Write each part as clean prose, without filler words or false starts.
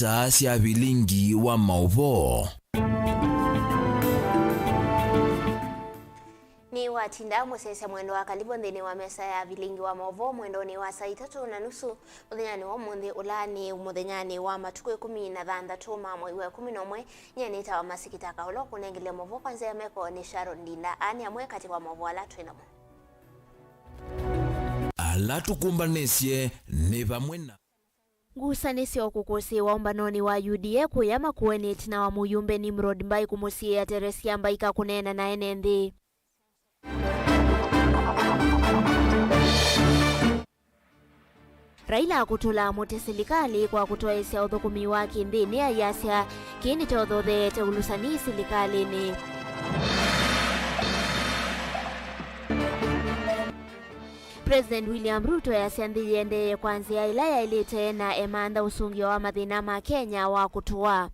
isa cia Vilingi wa Mauvoo. Ni watinda musese mwendo wa kalibu ndini wa mesa ya Vilingi wa Mauvoo mwendo ni wa saa 3:30 muthenyani wa muthi ulani muthenyani wa matuku 16 mwezi wa 11 nyeni tawa masikitaka ulo kunengile Mauvoo kwanza ya meko ni Sharon Ndinda ani amwe kati wa Mauvoo ala twinamo ala tukumbanesie ni vamwena ngusanisio kukosi wa umbanoni wa UDA kuyama kuweneti na wa muyumbe ni Mrod Mbai kumusie ya Teresia Mbaika kunena na NND. Raila kutula mote serikali kwa kutoa isia uthukumi wake ndini ya yasia kini teothothe teulusani serikali ni President William Ruto yasiandhi yende kwanzia ilaya ilite na emanda usungio wa mathina ma Kenya wa kutua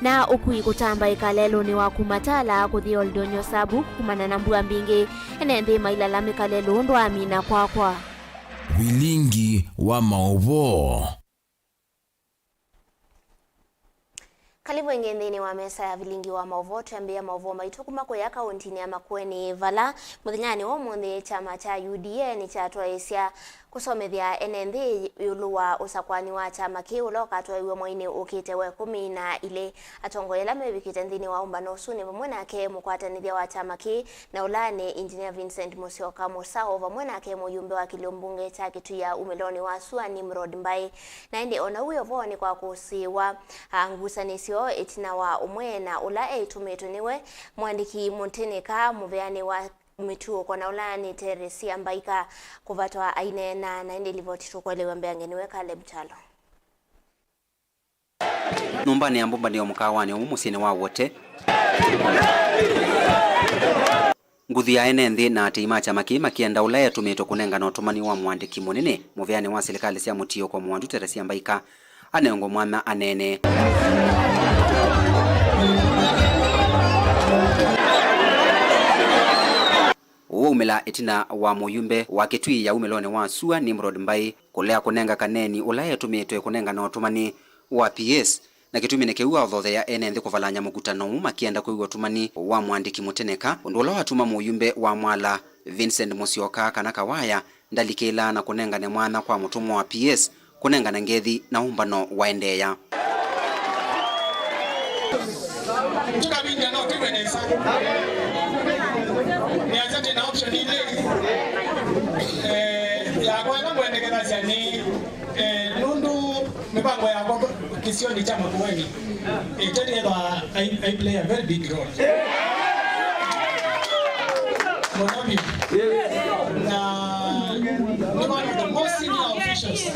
na ukui kutamba ikalelo ni wa kumatala kuthi oldonyo sabu kumana na mbua mbingi enende mailalami kalelo ndo amina kwa Vilingi wa Mauvoo. Kalibu ingeni wa mesa ya Vilingi wa Mauvoo tuambia Mauvoo maitukuma kwa ya kauntini ya Makueni Vala muthinyani wa muthi chama cha UDA ni chatwa isia kusomethia NND yuluwa usakwani wa chama kiulo katwa iwe mwaini ukite we 10 na ile atongoyela mebikite ndini wa umbano usuni vamwena ke mukwatanithia wa chama ki na ulani Engineer Vincent Musyoka Musao vamwena ke muyumbe wa kiliombunge cha kitu ya umeloni wa Sua ni Mrod Mbai na indi ona uyo voni kwa kusiwa ngusanisio itina wa umwena ula tumetuniwe mwandiki Monteneka muveani wa mituo kwa na ulani Teresia Mbaika kuvatwa aine na indi livoti kwa lewe mbeangeniwe kale mchalo. Numbani ya mbumba ni omukawani omumusini wa wote. Nguthi ya NND na atima chama kienda ulaya tumeto kunenga na otumani wa mwandiki munene muveani wa serikali cia mutio kwa mwandu Teresia Mbaika aneongo mwana anene. Umela itina wa muyumbe wa kitui ya umelone wa Sua ni Mrod Mbai kulea kunenga kaneni ulaya tumetwe kunenga na otumani wa PS na kitumi nekeua othothe ya NND kuvalanya mukutano makienda kuigwa otumani wa mwandiki Muteneka undola watuma muyumbe wa mwala Vincent Musyoka kana kawaya ndalikela na kunenga ne mwana kwa mutumwa wa PS kunenga na ngethi na umbano waendeya. Tukabinja na otumenesa ni azate na option ile ya kwanza mwendekeza chani nundu mipango ya kwa kisioni chama kuweni I play a very big role Monabi na ni one of the most senior officials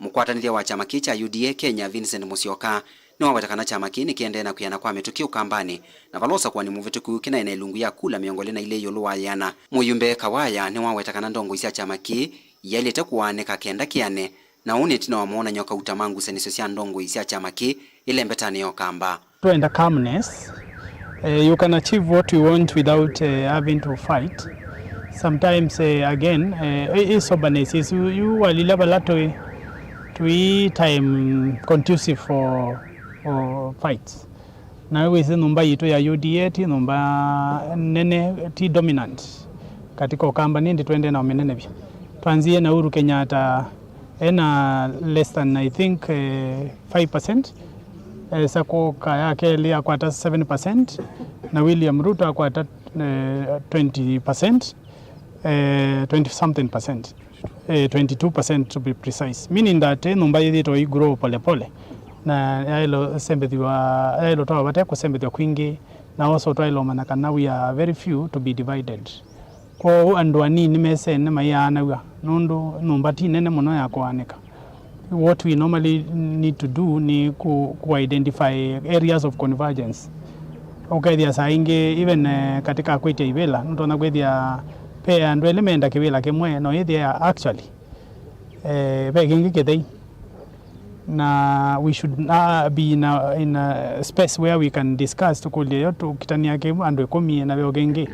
mukwatanithia wa chama cha UDA Kenya Vincent Musyoka ni wawetakana chama kini kiende na kuyana kwa metukio kambani na valosa kwa ni muvituku kina ina ilungu ya kula miongole na ile yoluwa yana muyumbe kawaya ni wawetakana ndongo isia chama ki yalete kuwaneka kenda kiane na unitina wa muona nyoka utamangu seniso sia ndongo isia chama ki ile mbetani yokamba. In the calmness, you can achieve what you want without having to fight. Sometimes again, soberness is you will level a lot to time conducive for fights. Na wezi numba ito ya UDA ti numba nene ti dominant katika ukamba nindi tuende na umenene vya tuanzie na Uhuru Kenyatta ena less than I think 5%, Sako Kayake lia kwa 7% na William Ruto kwa 20%, 20 something percent, 22% to be precise, meaning that numba hizi to grow pole pole na yailo sembethiwa yailo toa bate ko sembethiwa kwingi na also twailo manakana we are very few to be divided ko andwani nimese ne mayana wa nundu numbati nene muno ya kwanika. What we normally need to do ni ku identify areas of convergence. Okay, there sainge even katika kwete ibela ntona kwethia pe and element akibela kemwe no there actually begingi kethei na we should be in a space where we can discuss to call you to kitania kemu and komi na begenge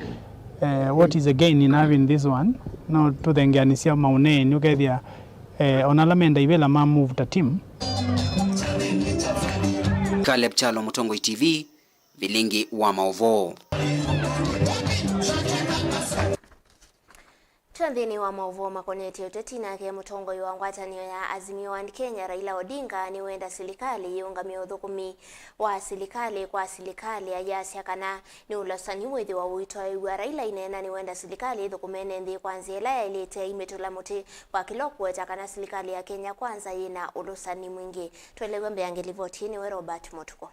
what is again in having this one no to the nganisia maune ni ukethia onalamenda ibela ma move the team. Caleb Chalo, Mutongoi TV, Vilingi wa Mauvoo. Tuanthini wa Mauvoo makoneti uteti nake Mutongoi wa ngwatanio ya Azimio and Kenya Raila Odinga ni wenda serikali yungamia uthukumi wa serikali kwa serikali ajasya kana ni ulasani wethi wa uitoi wa Raila inena ni wenda serikali ithukumene nthi kwanzia ila ilete imetula muti wa kilokwe kana serikali ya Kenya kwanza ina ulusani mwingi. Twelewe mbeangelivotini we Robert Motuko.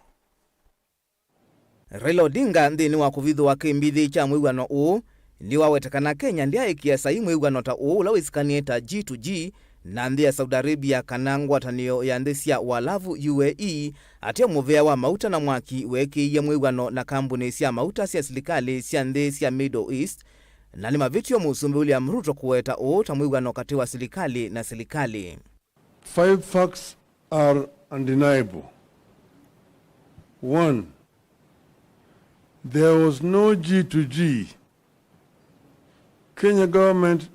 Raila Odinga nthini wa kuvithu wa kimbithi cha mwigano uu ni wawetekana Kenya ndia ikiasa imwe ugano ta ula wisikanie ta G2G na nthi ya Saudi Arabia kana ngwatanio ya nthi cia walavu UAE atia muvea wa mauta na mwaki wekiia mwigano na kambuni cia mauta cia serikali cia nthi cia Middle East na ni mavitio musumbi William Ruto kuweta ta mwigano kati wa serikali na serikali. 5 facts are undeniable. 1. There was no G2G. Kenya government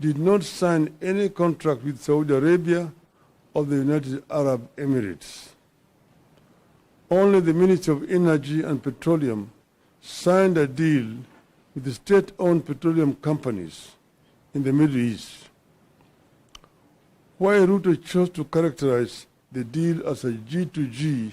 did not sign any contract with Saudi Arabia or the United Arab Emirates. Only the Ministry of Energy and Petroleum signed a deal with the state-owned petroleum companies in the Middle East. Why Ruto chose to characterize the deal as a G2G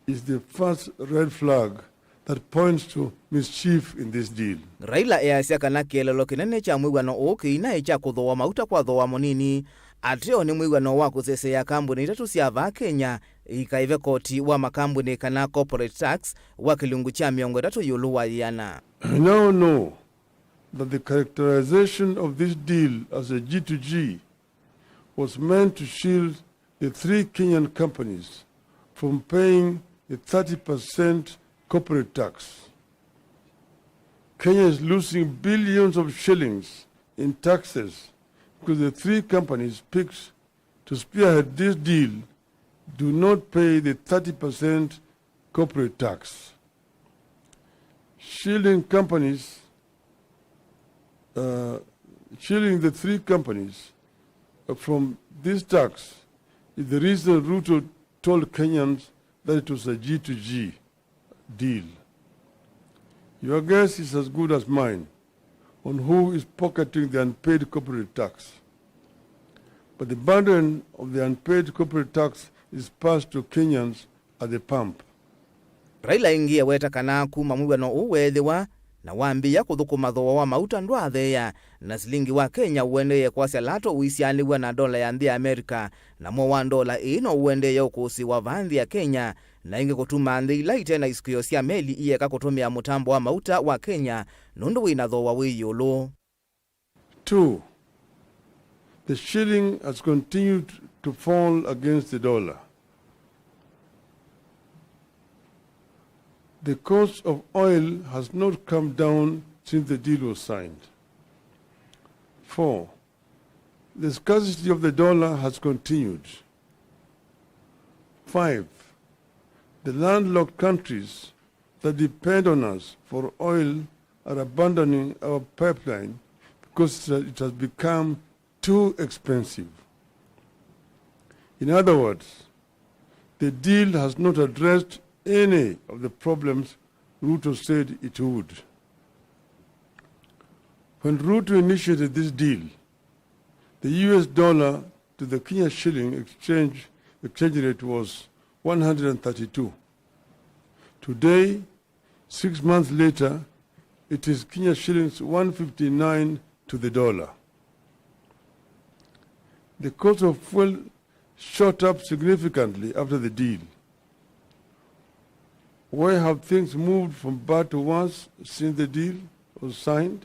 is the first red flag that points to mischief in this deal. Raila easya kana kielelo kinene cha mwigano uki ina echa kuthoa mauta kwa thoa monini atrio ni mwigano wa kusesea kambuni itatu cia va Kenya ikaive koti wa makambuni kana corporate tax wa kilungu cha miongo itatu yulu wa yana. We now know that the characterization of this deal as a G2G was meant to shield the 3 Kenyan companies from paying the 30% corporate tax. Kenya is losing billions of shillings in taxes because the 3 companies picked to spearhead this deal do not pay the 30% corporate tax. Shielding the 3 companies from this tax is the reason Ruto told Kenyans that it was a G2G deal. Your guess is as good as mine on who is pocketing the unpaid corporate tax. But the burden of the unpaid corporate tax is passed to Kenyans at the pump. Raila ingia weta kana kuma mwigano uwethiwa na wambia kuthukuma thoa wa mauta ndwatheya na silingi wa Kenya uendeye kwasya lato uisianiwa na dola ya nthi ya Amerika na mo wa dola ino uendeye ukusi wa vanthi ya Kenya na inge kutuma nthi ila itena isikio cia meli iyeka kutumia mutambo wa mauta wa Kenya nundu wina thoa wiyulu. 2. The shilling has continued to fall against the dollar. The cost of oil has not come down since the deal was signed. 4. The scarcity of the dollar has continued. 5. The landlocked countries that depend on us for oil are abandoning our pipeline because it has become too expensive. In other words, the deal has not addressed any of the problems Ruto said it would. When Ruto initiated this deal, the US dollar to the Kenya shilling exchange rate was 132. Today, 6 months later, it is Kenya shillings 159 to the dollar. The cost of fuel shot up significantly after the deal. Why have things moved from bad to worse since the deal was signed?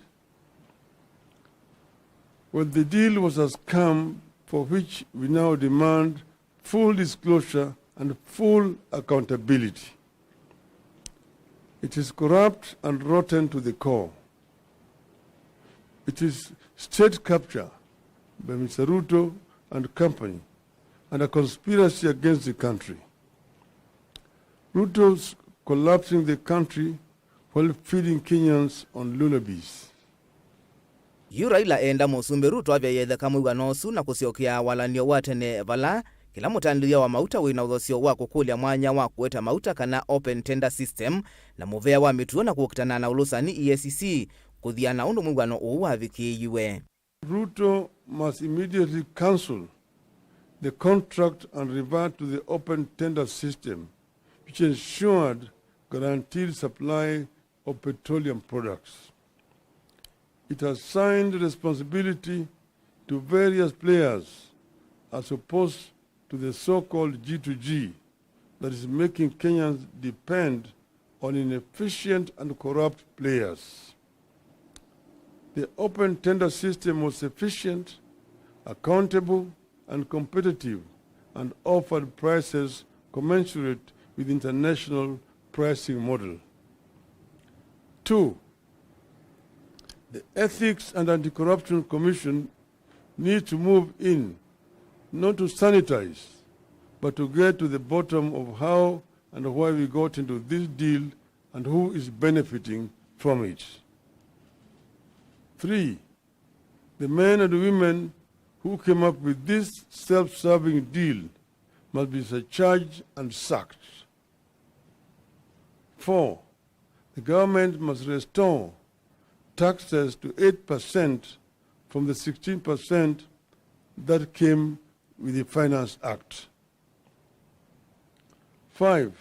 Well, the deal was a scam for which we now demand full disclosure and full accountability. It is corrupt and rotten to the core. It is state capture by Mr. Ruto and company and a conspiracy against the country. Ruto's collapsing the country while feeding Kenyans on lullabies. yu Raila enda musumbe Ruto avyayethe kamwigano usu na kusyokia walanio wa tene vala kila mutandiria wa mauta wina uthosio wa kukulia mwanya wa kuweta mauta kana open tender system na muvea wa mituo na kukitana na ulusani EACC kuthiana undu mwigano uu wavikiiwe. Ruto must immediately cancel the contract and revert to the open tender system, which ensured guaranteed supply of petroleum products. It has assigned responsibility to various players as opposed to the so-called G2G that is making Kenyans depend on inefficient and corrupt players. The open tender system was efficient, accountable, and competitive, and offered prices commensurate with international pricing model. 2, the Ethics and Anti-Corruption Commission needs to move in, not to sanitize, but to get to the bottom of how and why we got into this deal and who is benefiting from it. 3, the men and women who came up with this self-serving deal must be surcharged and sacked. 4, the government must restore taxes to 8% from the 16% that came with the Finance Act. 5,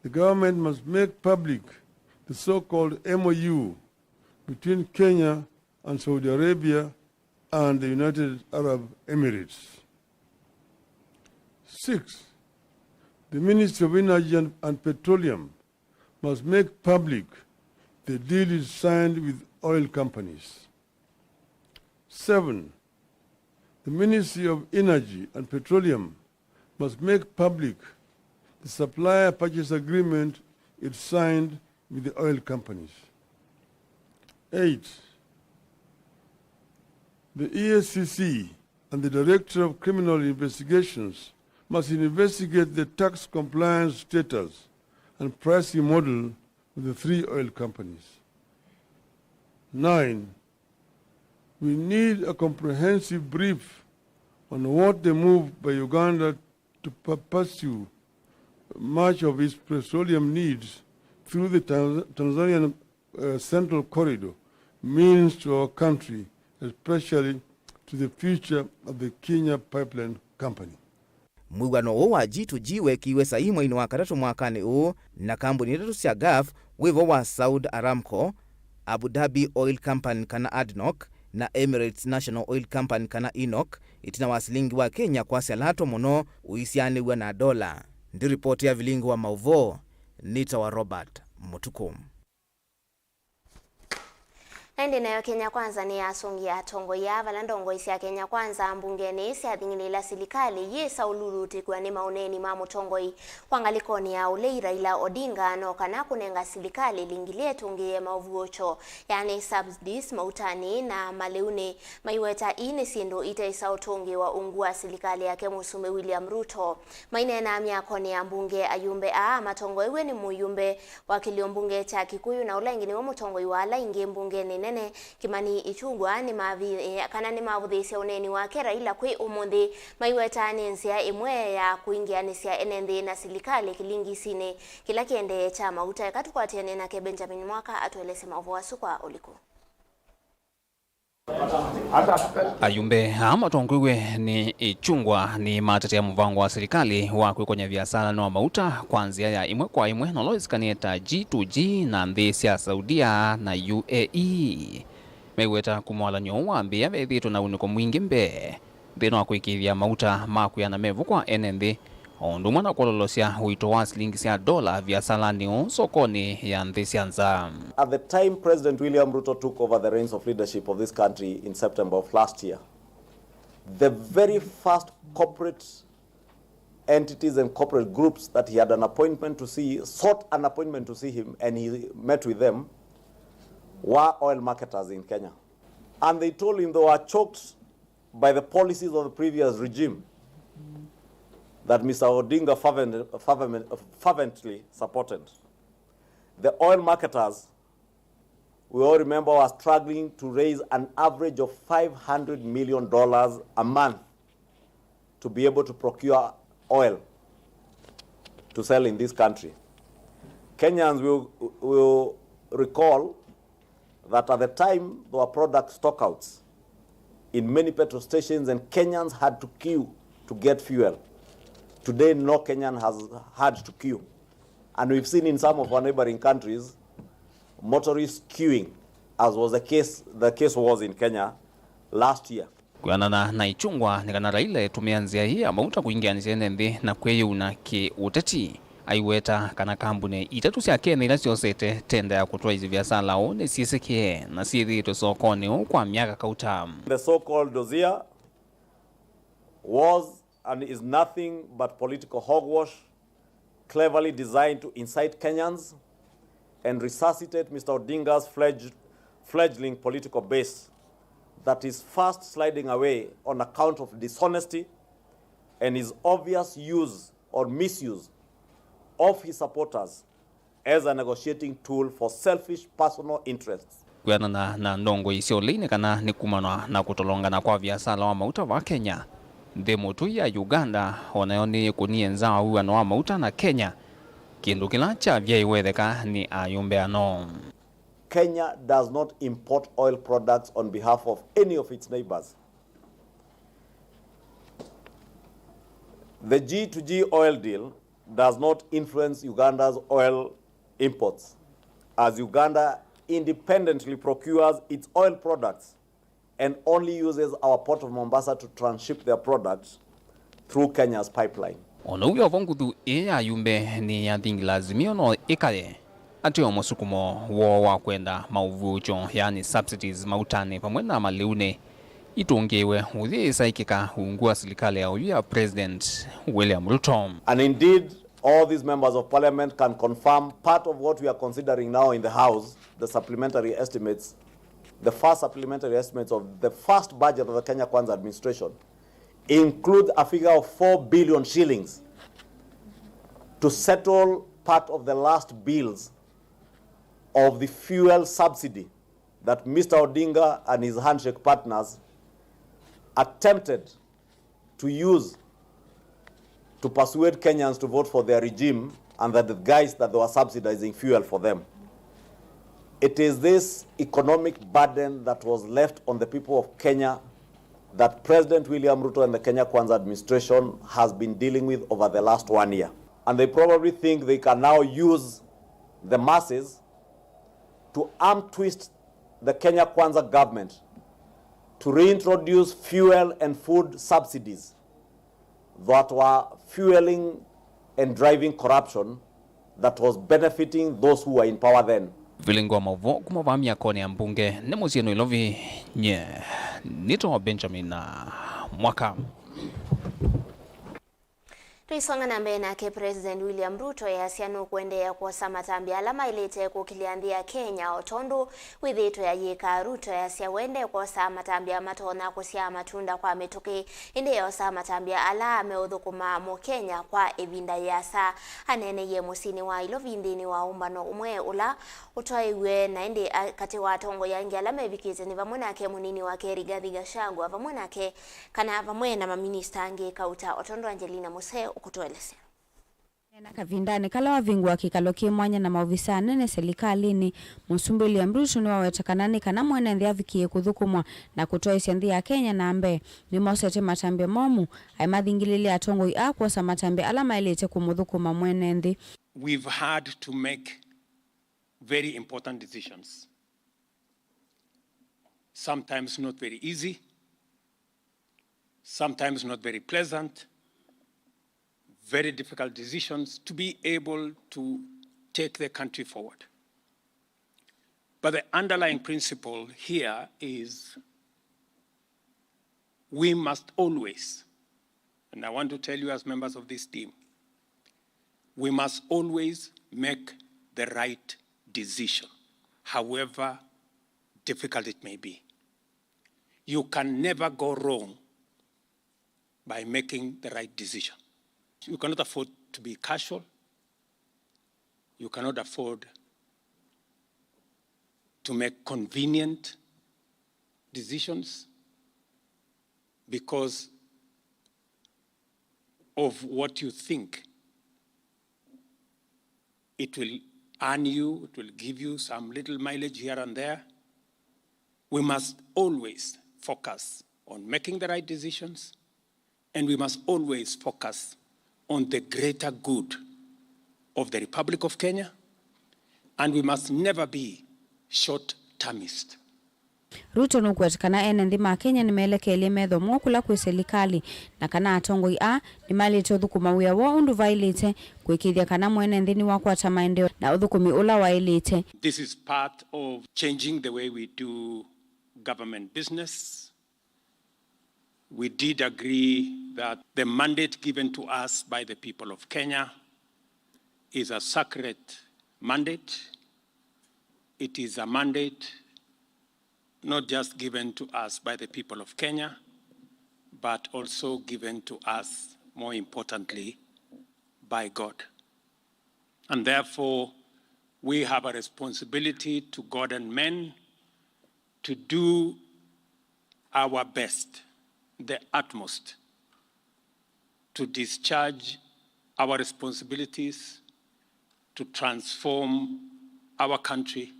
the government must make public the so-called MOU between Kenya and Saudi Arabia and the United Arab Emirates. 6, the Ministry of Energy and Petroleum must make public the deal is signed with oil companies. 7, the Ministry of Energy and Petroleum must make public the supplier purchase agreement it signed with the oil companies. 8, the EACC and the Director of Criminal Investigations must investigate the tax compliance status and pricing model with the 3 oil companies. 9, we need a comprehensive brief on what the move by Uganda to pursue much of its petroleum needs through the Tanzanian Central Corridor means to our country, especially to the future of the Kenya Pipeline Company. Mwigano uu wa G2G wekiwe sahi mwini wa katatu mwakani uu na kambuni itatu cia Gulf wivo wa Saudi Aramco, Abu Dhabi Oil Company kana ADNOC na Emirates National Oil Company kana ENOC itina wa silingi wa Kenya kwa sialato muno uisianiwa na dola. Ndi ripoti ya Vilingi wa Mauvoo, Nita wa Robert Mutukum. Ende nayo Kenya Kwanza ni asongia tongo ya valandongo isi ya Kenya Kwanza mbungeni isi ya thingilila silikali yesa ululuti kwa ni mauneni mamu tongoi wangalikoni ya ulei Raila Odinga no kana kunenga silikali lingilie tungie Mauvoo yani subsidies mautani na maleune maiweta ine sindo ita isa utongi wa ungua silikali ya Musume William Ruto maine na miakoni ya mbunge ayumbe matongo iwe ni muyumbe wakilio mbunge cha Kikuyu na ula ingini wa mutongo iwala ingi mbunge nene Kimani Ichungwa ni kana ni mavudhisia uneni wake Raila kwe umundi maiweta nenzia imwe ya kuingia nisia enende na silikali kilingi sine kila kiende cha mauta ya katu kwa tiene na ke Benjamin Mwaka atuelese Mauvoo asukwa uliku. Ayumbe amatongwe ni Ichungwa ni matete ya mvango wa serikali wa kwenye biashara na mauta kwanzia ya imwe kwa imwe na loiskanieta G2G na ndesi ya Saudia na UAE meweta kumwala nyo ambia bethitu na uniko mwingi mbe thino wa kuikithia mauta maku ya na mevu kwa NND ondu mwana kololosia wito wa silingi cia dola biashara ni sokoni ya ndesi anza. At the time President William Ruto took over the reins of leadership of this country in September of last year, the very first corporate entities and corporate groups that he had an appointment to see, sought an appointment to see him, and he met with them, were oil marketers in Kenya. And they told him they were choked by the policies of the previous regime that Mr. Odinga fervently supported. The oil marketers we all remember, was struggling to raise an average of $500 million a month to be able to procure oil to sell in this country. Kenyans will recall that at the time there were product stockouts in many petrol stations and Kenyans had to queue to get fuel. Today, no Kenyan has had to queue. And we've seen in some of our neighboring countries, motorists queuing, as was the case was in Kenya last year. Kuanana na ichungwa nikana raile tumeanzia hii amauta kuingia nisiende na kweyuna ki uteti aiweta kana kambune itatu cia Kenya ila ciosete tenda ya kutoa hizi biashara one siesikie na siithitwe sokoni kwa miaka kauta. The so-called dossier was and is nothing but political hogwash cleverly designed to incite Kenyans and resuscitate Mr. Odinga's fledgling political base that is fast sliding away on account of dishonesty and his obvious use or misuse of his supporters as a negotiating tool for selfish personal interests. Kuanana na ndongo isio line kana ni kumanwa na kutolongana kwa biashara wa mauta wa Kenya. Demo tu ya Uganda wanayoni kunienza uwano wa mauta na Kenya. Kindu kila cha vyaiwetheka ni ayumbe ano. Kenya does not import oil products on behalf of any of its neighbors. The G2G oil deal does not influence Uganda's oil imports, as Uganda independently procures its oil products and only uses our port of Mombasa to transship their products through Kenya's pipeline. Ono uyo vongudu ayumbe ni yadingi lazimio no ikale. Atiyo mosukumo wa kwenda Mauvoo yani subsidies mautane pamwena maleune itongewe udhi saikika uungua serikali ya President William Ruto. And indeed, all these members of parliament can confirm part of what we are considering now in the House, the supplementary estimates, the first supplementary estimates of the first budget of the Kenya Kwanza administration include a figure of 4 billion shillings to settle part of the last bills of the fuel subsidy that Mr. Odinga and his handshake partners attempted to use to persuade Kenyans to vote for their regime and that the guys that they were subsidizing fuel for them. It is this economic burden that was left on the people of Kenya that President William Ruto and the Kenya Kwanza administration has been dealing with over the last 1 year. And they probably think they can now use the masses to arm twist the Kenya Kwanza government to reintroduce fuel and food subsidies that were fueling and driving corruption that was benefiting those who were in power then. Vilingi wa Mauvoo kumovamia kone ya mbunge nemuzieno ilovi nye nito Benjamin na mwaka. Tuisonga na mbena ke President William Ruto ya sianu kuendea kwa samatambi alama ilete kukiliandia Kenya otondo withito ya yeka Ruto ya siya wende kwa samatambi matona kusia matunda kwa metoke inde ya samatambi ala ameudhukuma mo Kenya kwa evinda yasa anene ye musini wa ilovindini wa umbano umwe ula utoiwe na inde kati wa tongo yangi alama evikize ni vamwena ke munini wa ke Rigathi Gachagua vamwena ke kana vamwena maminista ange kauta otondo Angelina Muse kutuelezea. Na kavindane kala wavingwa kikalo kimwanya na maofisa nene serikalini Musumbi William Ruto ni wawetakanani kana mwene ndia vikie kuthukumwa na kutoa isianthi ya Kenya na ambe ni mosete matambe momu aimathingilili atongo akwa sa matambe alama ilete kumuthukuma mwene nthi. We've had to make very important decisions. Sometimes not very easy, sometimes not very pleasant. Very difficult decisions to be able to take the country forward. But the underlying principle here is we must always, and I want to tell you as members of this team, we must always make the right decision, however difficult it may be. You can never go wrong by making the right decision. You cannot afford to be casual. You cannot afford to make convenient decisions because of what you think it will earn you, it will give you some little mileage here and there. We must always focus on making the right decisions, and we must always focus on the greater good of the Republic of Kenya, and we must never be short-termist. Ruto nukwetikana ene nthi ma Kenya nimeelekeelie methomo kula kwi serikali na kana atongoi ni malite uthukuma wia wa undu vailite kwikithia kana mwene nthini wa kwata maendeleo na uthukumi ula wailite. This is part of changing the way we do government business. We did agree that the mandate given to us by the people of Kenya is a sacred mandate. It is a mandate not just given to us by the people of Kenya, but also given to us, more importantly, by God. And therefore, we have a responsibility to God and men to do our best, the utmost, to discharge our responsibilities, to transform our country,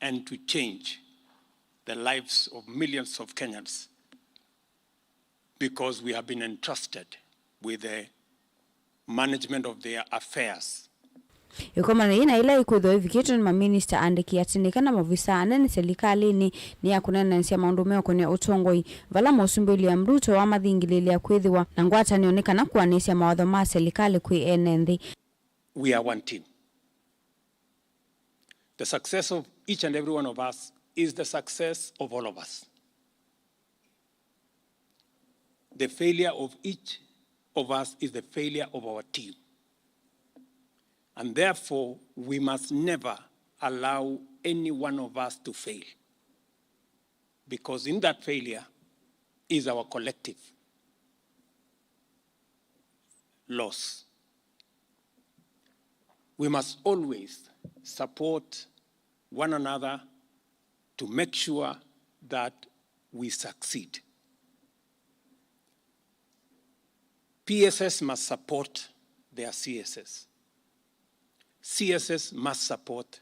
and to change the lives of millions of Kenyans, because we have been entrusted with the management of their affairs. Ikomana ina ila ikudho ivikito ni maminister andiki atinikana mavisa anene serikali ni ya kunena nsia maundumeo kwenye utongoi vala Musumbi William Ruto wa mathingilili ya kwithiwa na ngwata nionekana kuwanisya mawadho ma serikali kwi enenthi. We are one team. The success of each and every one of us is the success of all of us. The failure of each of us is the failure of our team. And therefore, we must never allow any one of us to fail, because in that failure is our collective loss. We must always support one another to make sure that we succeed. PSS must support their CSS. CSS must support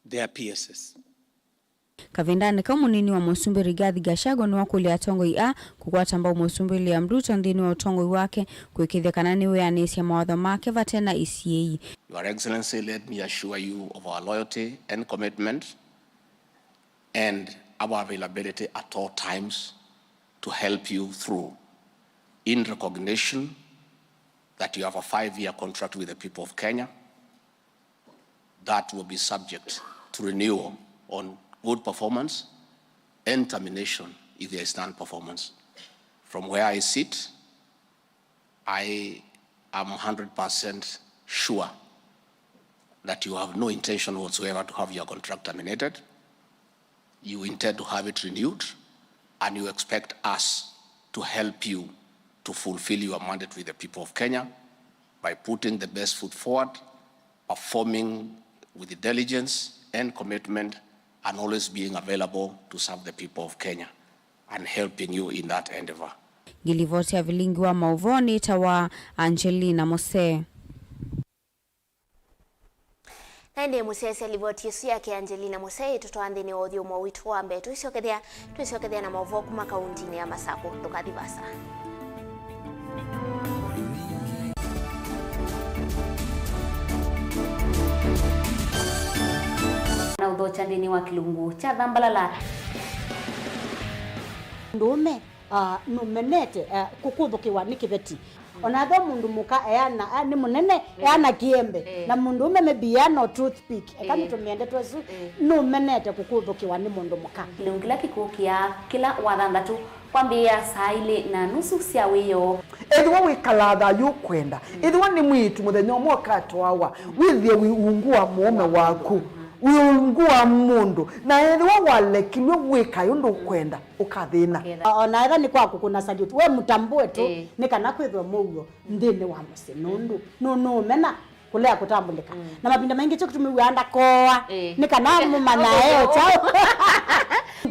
their PSS. Kavindani kamunini wa Musumbi Rigathi Gachagua ni wakuli atongoi kukwata mbao Musumbi William Ruto ndini wa utongoi wake kwikithia kana niwe anisya mawadho make vatena ECA. Your Excellency, let me assure you of our loyalty and commitment and our availability at all times to help you through, in recognition that you have a 5-year contract with the people of Kenya that will be subject to renewal on good performance and termination if there is non-performance. From where I sit, I am 100% sure that you have no intention whatsoever to have your contract terminated. You intend to have it renewed, and you expect us to help you to fulfill your mandate with the people of Kenya by putting the best foot forward, performing with the diligence and commitment, and always being available to serve the people of Kenya and helping you in that endeavor. Gilivoti ya Vilingi wa Mauvoo ni tawa Angelina Mose. Naende musese livoti yesu yake Angelina Mose tutoandhini audio mwa witu wambe tuisiokethea na Mauvoo kuma kauntini ya Masako tukadhivasa. Na udhocha ndini wa kilungu cha Dhambalala. Ndume numenete kukuthukiwa ni kiveti. Onatho mundu muka eana ni munene eana kiembe na mundu ume mebia no toothpick ekani tumiende twesu numenete kukuthukiwa ni mundu muka. Kilungila kikukia kila wathandatu kwambia saa ile na nusu cia wiyo. Edwa wikalatha yukwenda. Edwa ni mwitu muthenya umwe katwawa withie wiungua muome waku. Wiungua mundu na edwa walekilwe wika yundu kwenda ukathina. Ona ega ni kwaku kuna salute we mutambue tu ni kana kwithwa mugo ndini wa musi nundu no mena kulea kutambulika na mapinda mengi cyo kutumiwanda koa ni kana mumanayo chao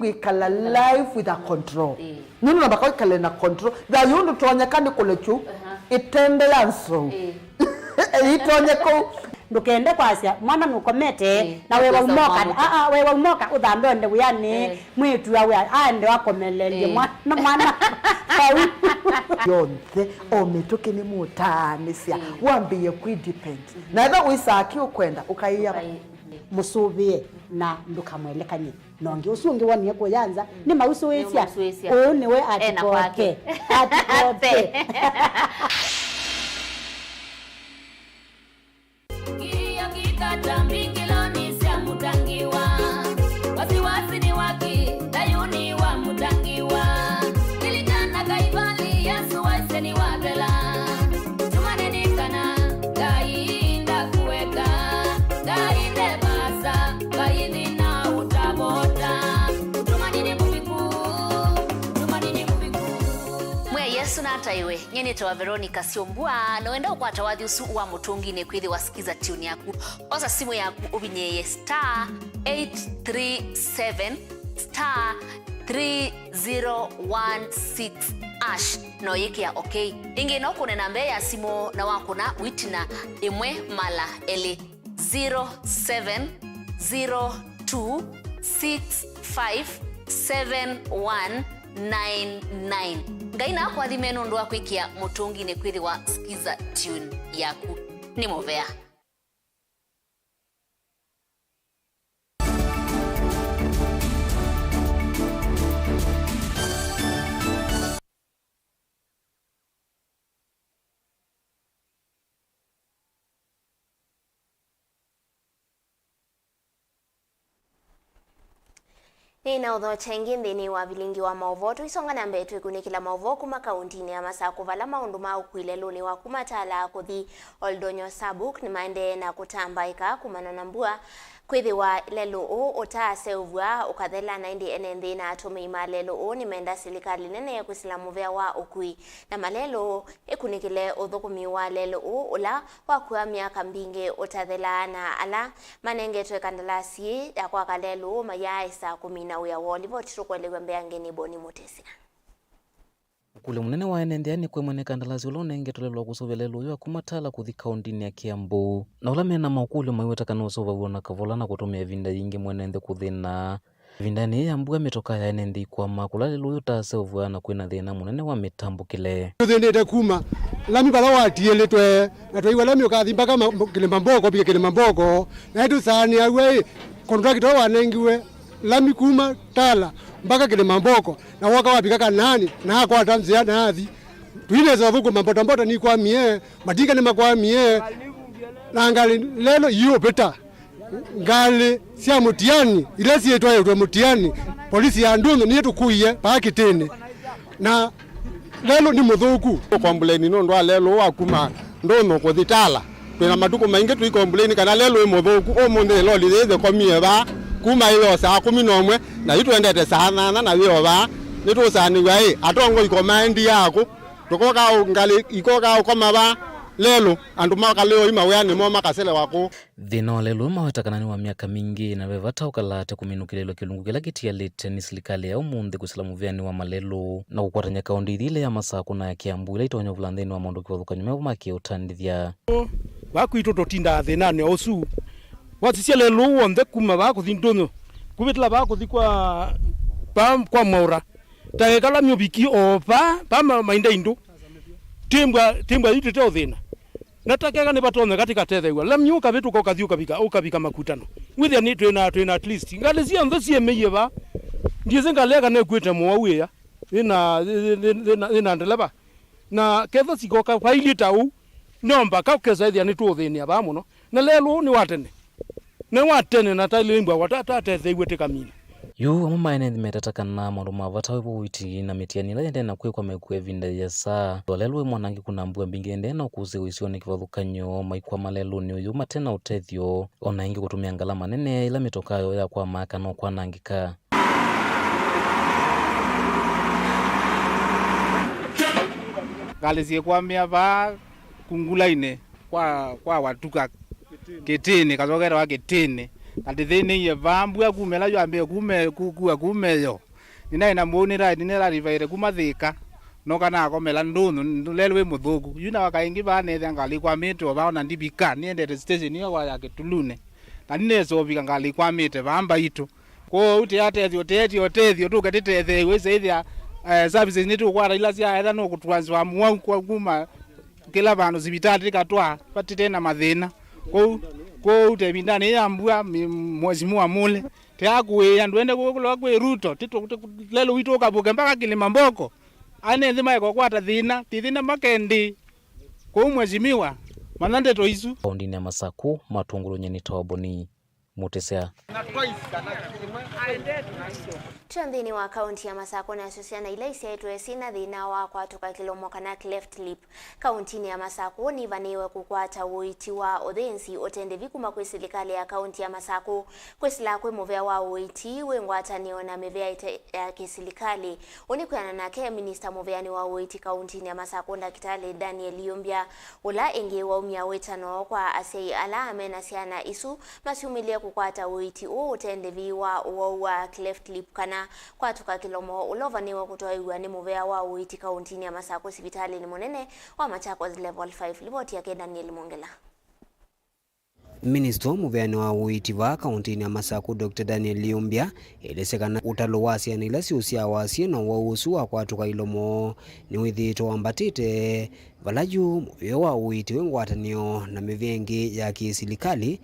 we kala life with a control nunu na bakao kala na control da yundu tonyekani kulechu itende yanso itonyeko ndukende kwasya mwana nukomete na wewe umoka wewe umoka udhambe nde yani mwitu yawe ande wakomelelie mwana yonte ometoke ni mutanisia wambiye kwidepend na eba uisaki ukwenda ukaiya musubie na ndukamwelekanye nonge usunge wani yako yanza ni mauso wesia one we atikoke Taiwe nyene tawa Veronica Siombua no enda kwa tawadhi usu wa mutungi ne kwithi wasikiza tune yaku oza simu yaku ubinyeye *837 *3016 ash no yeke ya okay inge no kunena mbe ya simu na wakuna witina imwe mala ele 0702657199 ngaina kwa dhimeno ndo akwikia mutungi ne kwithi wa skiza tune yaku ni Movea. Nina udho chengi ndini wa Vilingi wa Mauvoo tuisonga na mbetu ikunikila Mauvoo kuma kauntini ya masa kuvala maundu maukwilelo ni wa kumatala kuthi Oldonyo Sabuk ni maende na kutambaika kumananambua kwithi wa lelo o otase uvwa ukathela na indi enenthi na atumeima lelo o ni menda silikali nene ya kusilamu vya wa ukui na malelo ikunikile uthukumi wa lelo o ula wakuwa miaka mbingi utathela na ala manenge twe kandalasi ya kwa kalelo maya isa 10 uya woli votiru kwelewe mbeangeni boni mutesi kule munene wa enendeani kwe mwene kandalazi ulone ngetolelwa kusovelelo yo kumatala kuthi kauntini ya Kiambu na ulamena maukuli maiwetakana usovavona kavolana kutumia vinda yingi mwenende kuthina vindani ya mbua metoka ya enendi kwa makulalelo yo tase uvuana kwina thina munene wa mitambo kile thindete kuma lami bala watiele twe na twa lami ukathimba kama Kilimamboko bike Kilimamboko na etu sani awe contractor wanengiwe lami kuma tala mpaka Kilimamboko na waka wapika kanani na kwa tanzia na athi tuineza vuko mbota ni kwa mie madinga ni makwa mie na ngali lelo iyo beta ngali sia mutiani ilesi yetu ayo mutiani polisi ya ndungu ni yetu kuiye pakitene na lelo ni muthuku komplain no ndo lelo wakuma ndono ko thitala twina matuko maingi twi komplain kana lelo e muthuku o munde loli thithe komie ba kuma iyo saa 11 na itwendete saa 8 na wio ba nitusaniwa atongo ikomendi yako tukoka ngali ikoka ukoma ba lelo andu makaleo imawani mo makasele wako thina lelo mawatakanani wa miaka mingi na vevata ukalate kuminukilelo kilungu kila kitia lete ni serikali ya umundi kusilamu vyani wa malelo na kukwatanya kaundi ile ya Masako na ya Kiambu ile itonyo vulandeni wa mondo kiwathuka nyume umaki utandithia waku itototinda thinani osu watisia lelo wonde kuma ba kuthindonyo kubitla ba kuthi kwa maura taekala myobiki opa pama mainda indo timbwa yitete othina natakega ne batonye katika tethewa lamnyuka vitu ko kathiuka bika makutano withia ni twina at least ngale cia ntho cie meye ba ndiye ngalega ne kwete mwawe ina ndeleba na ketho sikoka faili tau nomba ka kesa ithia ni tuothinia ba muno na lelo ni watene na talimbwa watata tethewe tekamina yu amamaene metataka maundu mavatawe vuiti na mitiani la yende na kwekwa mekwe vinda ya saa walelwe mwanangi kuna mbua mbingi ende na ukuze uisione kivathukanyo maikwa malelu ni uyu matena utethyo ona ingi kutumia ngala manene ila mitokayo ya kwa maka no kwa nangika galizie kwa mia ba kungulaine kwa watuka kitini kazogera wa kitini ati thini ye vambua kumela yo ambe kumeyo nina muonira nina rivaire kumathika no kana komela ndunu lelwe muthuku yuna wakaingi bane ngali kwa mito baona ndibika niende station yo ya Kitulune na ninezo bika ngali kwa mite bamba itu ko uti atethio tukatete wese ithia services nitu kwara ila sia etha no kutransfer mwa kwa kuma kila bantu zibitati katwa patite na mathina ko ute bindani ya mbua mwezi mwa mule te akuwe andu ende kulo kwa ruto tito lelo wito kabuke mpaka Kilimamboko ane nzima iko kwata thina makendi ko mwezi miwa manande to isu kaundini ya Masaku matungulu nyeni tawaboni mutesea Chondini wa kaunti ya Masako na asusiana ila isiaitwe sina dhina wa kwa tuka kilomo kana left lip. Kauntini ya Masako ni vaniwe kukwata uiti wa odhensi otende vikuma kwe serikali ya kaunti ya Masako. Kwesila kwe movea wa uiti wengwata niona mevea ite ya kisilikali. Unikuyana na kea minister moveani wa uiti kauntini ya Masako na kitale Daniel Yombia. Ula enge wa umia wetano kwa asei ala amena siana isu masiumilia kukwata uiti otende viwa wa left lip kana kwa tuka kilomo ulovaniwa kutoa iwani muvea wa uiti kauntini ya Masako sibitali ni monene wa Machakos level 5 liboti yake Daniel Mongela. Minister muveani wa uiti wa kauntini ya Masako Dr. Daniel Yombia elesekana utalo wasia na ilasi usia wasia na wausu wa kwa tuka ilomo ni withito ambatite valaju muvea wa uiti wengwatanio na mivengi ya kisilikali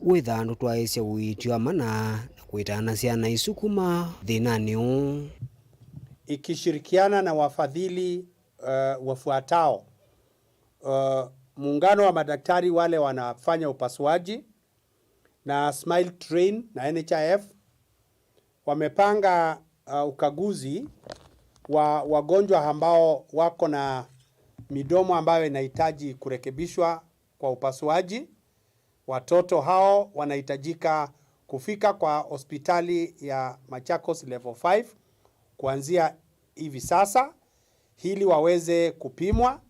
witha andu twaisya uiti wa mana kuitana siana isukuma thinaniu ikishirikiana na wafadhili wafuatao muungano wa madaktari wale wanafanya upasuaji na Smile Train na NHIF wamepanga ukaguzi wa wagonjwa ambao wako na midomo ambayo inahitaji kurekebishwa kwa upasuaji. Watoto hao wanahitajika kufika kwa hospitali ya Machakos level 5 kuanzia hivi sasa ili waweze kupimwa,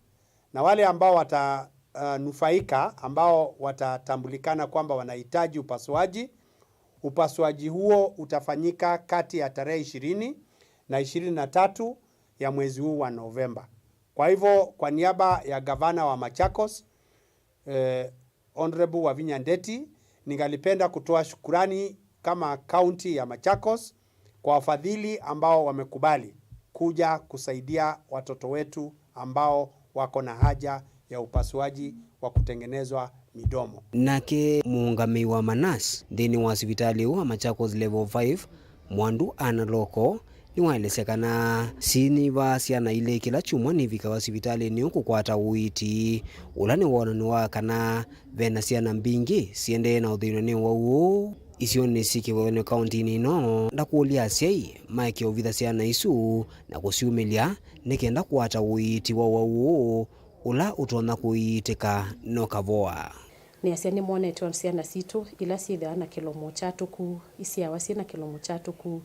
na wale ambao watanufaika ambao watatambulikana kwamba wanahitaji upasuaji huo utafanyika kati ya tarehe 20 na 23 ya mwezi huu wa Novemba. Kwa hivyo kwa niaba ya gavana wa Machakos Honorable Wavinya Ndeti, ningalipenda kutoa shukurani kama kaunti ya Machakos kwa wafadhili ambao wamekubali kuja kusaidia watoto wetu ambao wako na haja ya upasuaji wa kutengenezwa midomo. Nake muungami wa Manas dhini wa hospitali wa Machakos level 5 Mwandu Analoko ni waelesekana sini wa siana ile kila chumwa ni vika wa hospitali ni kukwata uiti ulani wonani wa kana vena siana mbingi siende na udhinoni wa uo isioni siki wene kaunti nino ndakulia sei maiki ovitha siana isu na kusiumilia nikenda kukwata uiti wa uo ula utona kuiteka no kavoa ni asiani mwone tuwa siana situ ila sitha na kilomo chatuku isia wasina kilomo chatuku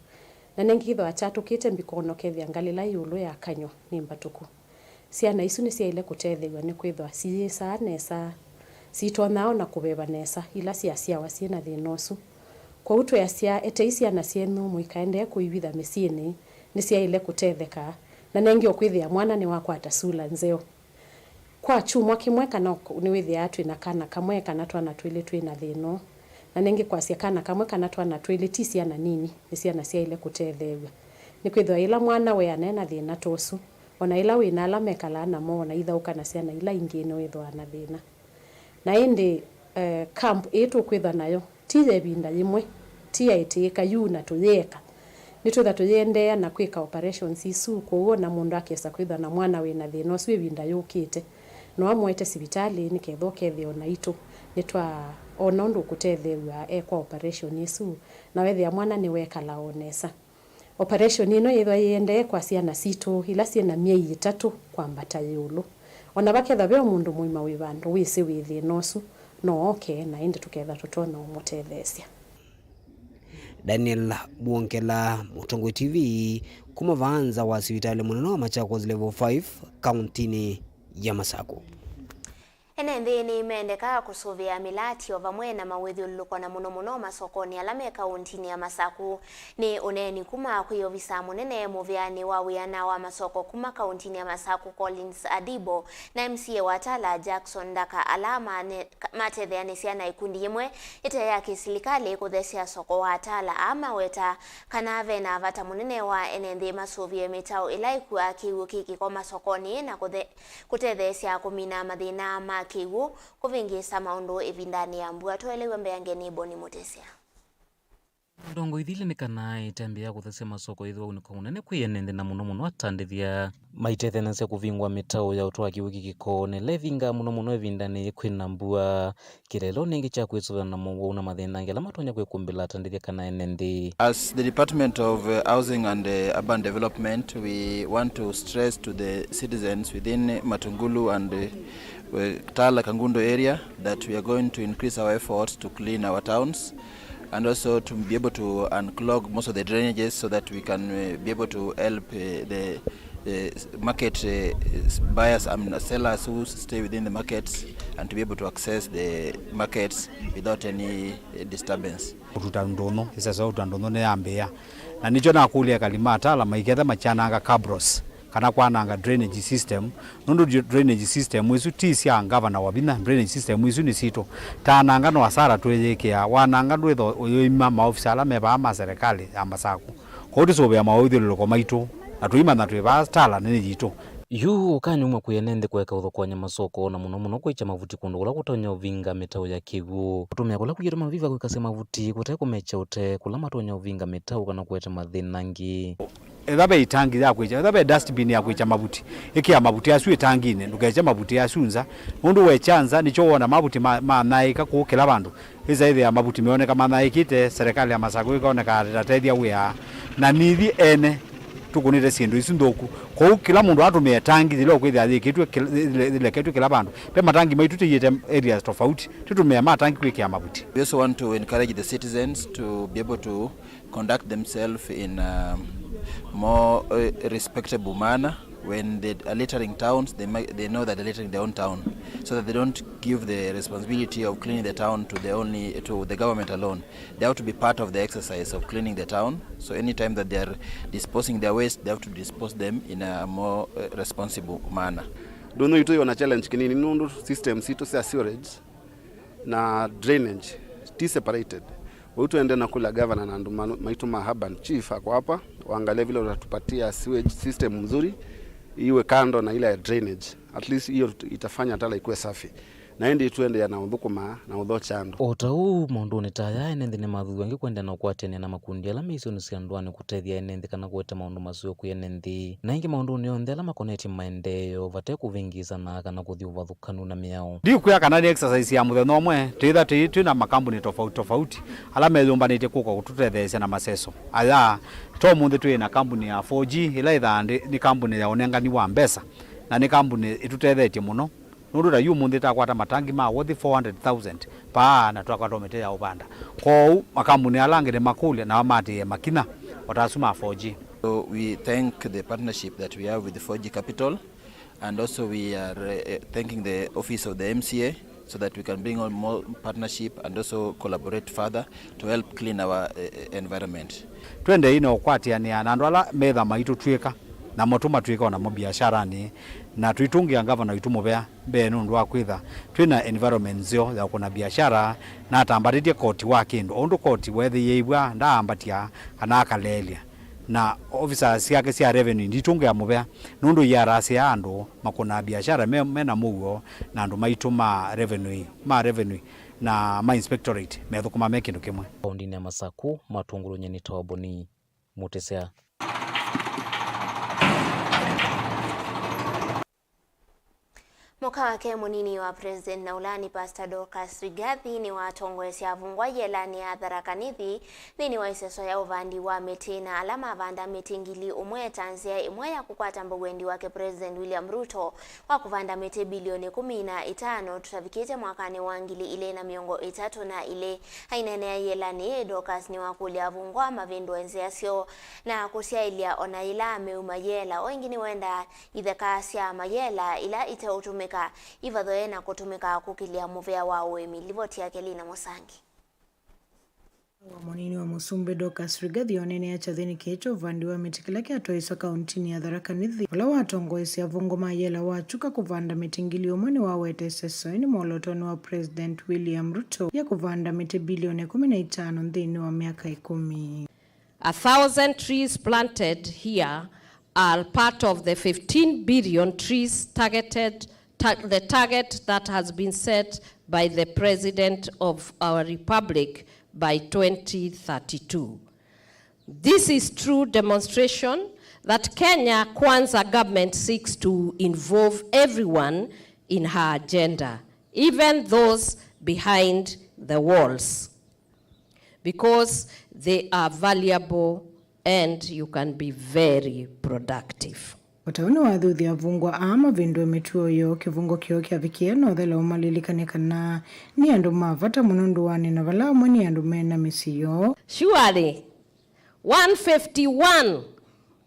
na nengitho achatu kite mbikono kethia ngalila yulu ya kanyo nimbatuku siana isu ni sia ile kutethwa ni kwithwa si sa nesa sitonao na kubeba nesa ila sia wasina thinosu kwa utu ya sia ete isia na sienu muikaende kuivitha misieni ni sia ile kutetheka na nengi okwithia mwana ni wakwa atasula nzeo kwa chumwa kimwe kana ni withia atu ina kana kamwe kana twana twile twina thino na nengi kwa sia kana kamwe kana twana twile tisia na nini ni sia na sia ile kutethewa ni kwithwa ila mwana we anena thina tosu ona ila wina ala mekala na mona ithauka na sia na ila ingine withwa na thina na indi camp etu kwithwa nayo tiye binda yimwe tiya itika yuna tuyeka nitutha tuyendea na kwika operations isu kuona mundu akesa kwithwa na mwana wina thina swi binda yukite no amwete sibitali ni kethoke thio na itu nitwa ona ndu kutethewa kwa operation isu na wethia mwana ni wekala onesa operation ino yithwa yende kwa ciana situ ila ciana miei 3 kwambata yulu ona baketha be mundu muima wi bandu wisi withi nosu no okay na inde tuketha tutona umutethesia. Daniel Mwongela, Mutongo TV, kuma vaanza wa hospitali munene wa Machakos level 5 kauntini ya Masako. Ene ni mendeka kusuvia milati ovamwe na mawithiuluko na muno masokoni alame kauntini ya Masaku ni uneni kuma kuyovisa munene muviani wa wiana wa masoko kuma kauntini ya Masaku Collins Adibo na MCA watala Jackson Daka alama matetheani siana ikundi yimwe ite ya kisilikali kuthesia soko watala ama weta kanave na vata munene wa enenthi masuvie mitau ilaiku akiwu kiki kwa masokoni na kutethesia kumina mathina kiwu kuvingisa maundu ivindani ya mbua twelewe mbeyangeni Boni Mutesia. Ndongo ithile ni kana itambia kuthese masoko ithwa uniko unene kwiyenende na muno atandithia maitethene kuvingwa mitau ya utwaki wiki kikone levinga muno evindani kwina mbua kirelo ningi cha kwitsura na Mauvoo na mathina ngela matonya kwikumbila atandithia kana enendi. As the Department of Housing and Urban Development, we want to stress to the citizens within Matungulu and Tala Kangundo area that we are going to increase our efforts to clean our towns and also to be able to unclog most of the drainages so that we can be able to help the market buyers and sellers who stay within the markets and to be able to access the markets without any disturbance. Utandono sasa utandono ne ambea na nicho nakulia kalimata la maiketha machananga cabros kana kwananga drainage system nundu drainage system wisu tisia governor wabina drainage system wisu ni sito tananga no asara twejekia wananga ndwetho yoima maofisa ala meba ama serikali ambasaku kodi sobe ya mawithilo ko maitu atuima na tweba tala nene jito yu kanyuma kuyenende kweka uthokwanya masoko na muno kwicha mavuti kundu kula kutonya uvinga mitau ya kigu kutumia kula kujira maviva kwikase mavuti kute kumecha ute kula matonya uvinga mitau kana kueta mathinangi ethabe itangi ya kwicha ethabe dustbin ya kwicha mavuti iki ya mavuti asu itangine ndukecha mavuti asunza mundu wechanza nicho wona mavuti manaika kukila bandu iza ile ya mavuti meoneka manaikite serikali ya Masaku ikaoneka atatethia wia na nithi ene tukunire sindu isu ndoku ko kila mundu atumia tangi zile kwithia thikitwe ile kitu kila bandu pe matangi maitu tiyete areas tofauti tutumia matangi kwikia mavuti. We also want to encourage the citizens to be able to conduct themselves in more respectable manner. When they are littering towns, they know that they're littering their own town, so that they don't give the responsibility of cleaning the town to the government alone. They have to be part of the exercise of cleaning the town. So anytime that they are disposing their waste, they have to dispose them in a more responsible manner. Dono ito yona challenge kinini nundu system sito sa sewerage na drainage ti separated. Watu ende na kula governor na maitu urban chief ako hapa waangalie vile watatupatia sewage system mzuri iwe kando na ile drainage, at least hiyo itafanya tala ikuwe safi na endi tuende ya na uthukuma na utho chando otau mundu ni taya enende ne mathuwa ngikwenda na kwatene na makundi ala miso ni siandwani kutethia enende kana kweta maundu masio kuyenende na ingi maundu ni onthe ala makoneti maendeyo vate kuvingiza na kana kuthi uvathukanu na miao ndi kuya kana ni exercise ya muthenya omwe titha titu na makambuni tofauti ala methumbanite kuko kututethesia na maseso aya to mundu tu na kambuni ya 4G ila itha ni kambuni ya onengani wa mbesa na ni kambuni itutethetie muno nurura yu mundu takwata matangi ma worth 400,000 pa na twakwata meteya ubanda ko makambuni alangire makule na amati makina watasuma 4G. So we thank the partnership that we have with the 4G Capital, and also we are thanking the office of the MCA so that we can bring on more partnership and also collaborate further to help clean our environment. Twende ino kwatiania na andu ala metha maitu twika na motuma twika na biashara ni na tuitungia governor itumubea be nundu wa kwitha twina environment zio ya kuna biashara na tambaritie koti wa kindu ondu koti wethi yeibwa ndaambatia kana akalelia na officers yake cia revenue nditungia mubea nundu ya rasi ya andu makuna biashara mena mugo na andu maituma revenue na ma inspectorate methukuma mekindu kimwe kaundini ya Masaku matunguru nyeni Boni Mutesia. Moka wake munini wa President Naulani Pastor Dorcas Rigathi ni watongwesi avungwa yelani ya dharakanithi thini wa iseso ya uvandi wa meti na alama avanda meti ngili umwe tanzia imwe ya kukwata mbogwendi wake President William Ruto wa kuvanda meti bilioni 15 tutavikite mwakani wa ngili ile na miongo 3 na ile hainene ya yelani Dorcas ni wakuli avungwa mavindu enzi yasio na kusia ilia ona ila ameuma yela wengine wenda idhekasya mayela ila ite utumika ila ivadhoe na kutumika kukilia muvea wa uemi. Livoti yake Lina Mosangi. Wamonini wa Musumbe Dokas Rigathi onene ya chathini kecho vandi wa mitikilake atoiso kauntini ya Tharaka Nithi wala watongoesi ya vungo mayela wachuka kuvanda mitingili omwene wa wete sesoini molotoni wa President William Ruto ya kuvanda miti bilioni 15 nthini wa miaka 10. 1,000 trees planted here are part of the 15 billion trees targeted, the target that has been set by the President of our Republic by 2032. This is true demonstration that Kenya Kwanza government seeks to involve everyone in her agenda, even those behind the walls, because they are valuable and you can be very productive. Watauni wa dhuthi ya vungwa ama vindu metuo yo kivungo kio kia vikia no dhela umalilikanekana ni andu mavata munundu wani na vala mwani andu mena misiyo. Surely, 151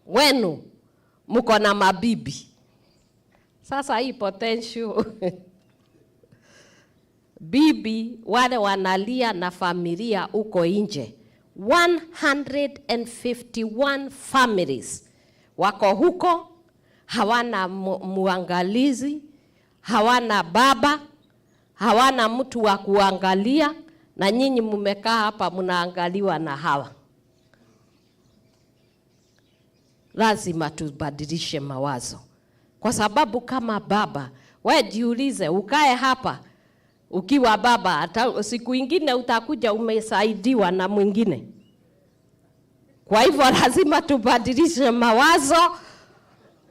wenu muko na mabibi. Sasa hii potential bibi wale wanalia na familia uko inje. 151 families wako huko, hawana muangalizi, hawana baba, hawana mtu wa kuangalia, na nyinyi mumekaa hapa munaangaliwa na hawa. Lazima tubadilishe mawazo. Kwa sababu kama baba, wewe jiulize, ukae hapa ukiwa baba, siku ingine utakuja umesaidiwa na mwingine. Kwa hivyo lazima tubadilishe mawazo,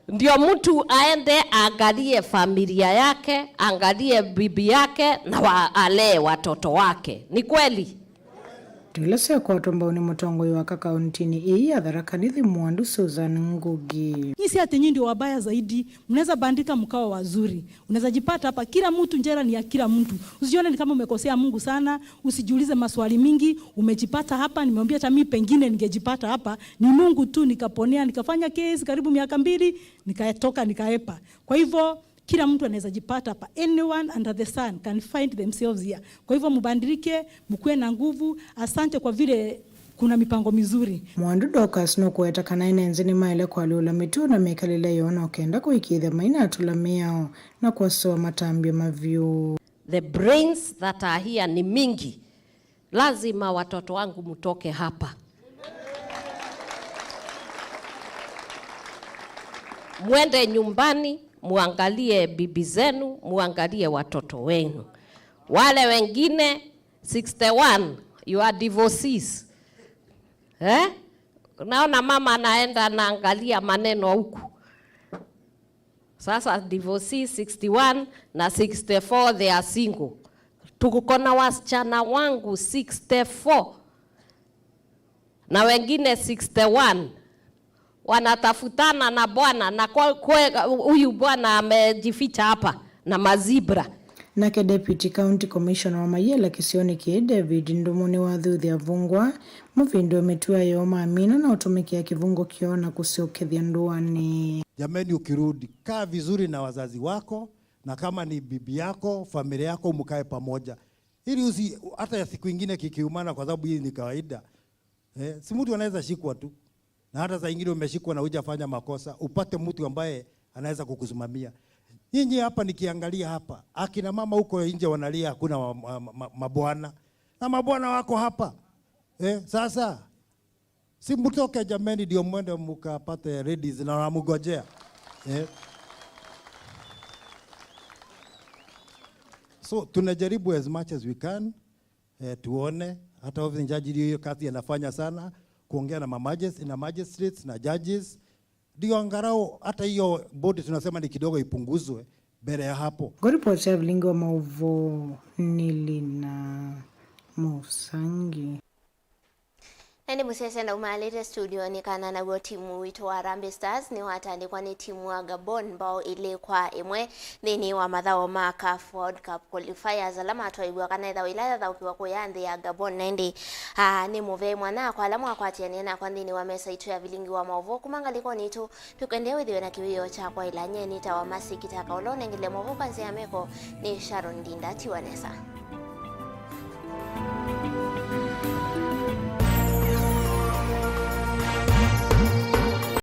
ndio mtu aende angalie familia yake, angalie bibi yake na alee watoto wake. Ni kweli? Tulese kwa tomba ni mtongo wa kauntini hii ya Tharaka Nithi Mwandu Susan Ngugi. Nisi ati nyinyi ndio wabaya zaidi, mnaweza bandika mkao wazuri. Unaweza jipata hapa, kila mtu njera ni ya kila mtu. Usijione ni kama umekosea Mungu sana, usijiulize maswali mingi, umejipata hapa, nimeambia hata mimi pengine ningejipata hapa, ni Mungu tu nikaponea, nikafanya case karibu miaka 2, nikatoka nikaepa. Kwa hivyo kila mtu anaweza jipata hapa. Anyone under the sun can find themselves here. Kwa hivyo mubandilike, mkuwe na nguvu. Asante kwa vile kuna mipango mizuri. Mwandu Dokas no kueta kanaina enzini maile kwa lula mitu na mekalile yona okenda kuikidhe maina atulamia na kwa soa matambi mavyu. The brains that are here ni mingi. Lazima watoto wangu mutoke hapa. Mwende nyumbani, muangalie bibi zenu, muangalie watoto wenu. Wale wengine 61, you are divorcees. Naona mama anaenda anaangalia maneno huku. Sasa divorcees 61 na 64 they are single. Tuko na wasichana wangu 64 na wengine 61. Wanatafutana na bwana na huyu bwana amejificha hapa na mazibra. Nake Deputy County Commissioner wa Mayela Kisioni Kie David Ndumuni wa dhuthi ya vungwa muvindu metua yo maamina na utumikia kivungo kiona kusiokethia nduani. Jameni, ukirudi kaa vizuri na wazazi wako, na kama ni bibi yako, familia yako, mkae pamoja. Ili hata ya siku nyingine kikiumana, kwa sababu hii ni kawaida. Si mtu anaweza shikwa tu. Na hata saa nyingine umeshikwa na hujafanya makosa, upate mtu ambaye anaweza kukusimamia. Nyinyi hapa nikiangalia hapa, akina mama huko nje wanalia hakuna mabwana. Na mabwana wako hapa. Sasa si mtoke jameni, ndio mwende mkapate ladies na wanamgojea. So tunajaribu as much as we can, tuone hata ofisi jaji hiyo kazi anafanya sana, kuongea na magistrates na judges, ndio angarao hata hiyo bodi tunasema ni kidogo ipunguzwe mbele ya hapo. Goripoti ya Vilingi wa Mauvoo Nilina Mosangi. Naende musese na umalete studio ni kana na timu wito wa Harambee Stars ni watandikwa ni timu wa Gabon bao ile kwa imwe thini wa mathao ma CAF World Cup qualifiers alama twaigwa kana itha wilaya tha ukiwa kuyanthi ya Gabon naende ni muve mwana kwa alama kwa tiani na kwa thini wa mesa itu ya Vilingi wa Mauvoo kumangaliko nitu tukende withiwe na kiwio cha kwa ilanye ni tawa masi kitaka olone ngile Mauvoo kanzi ya meko ni Sharon Dinda Tiwanesa.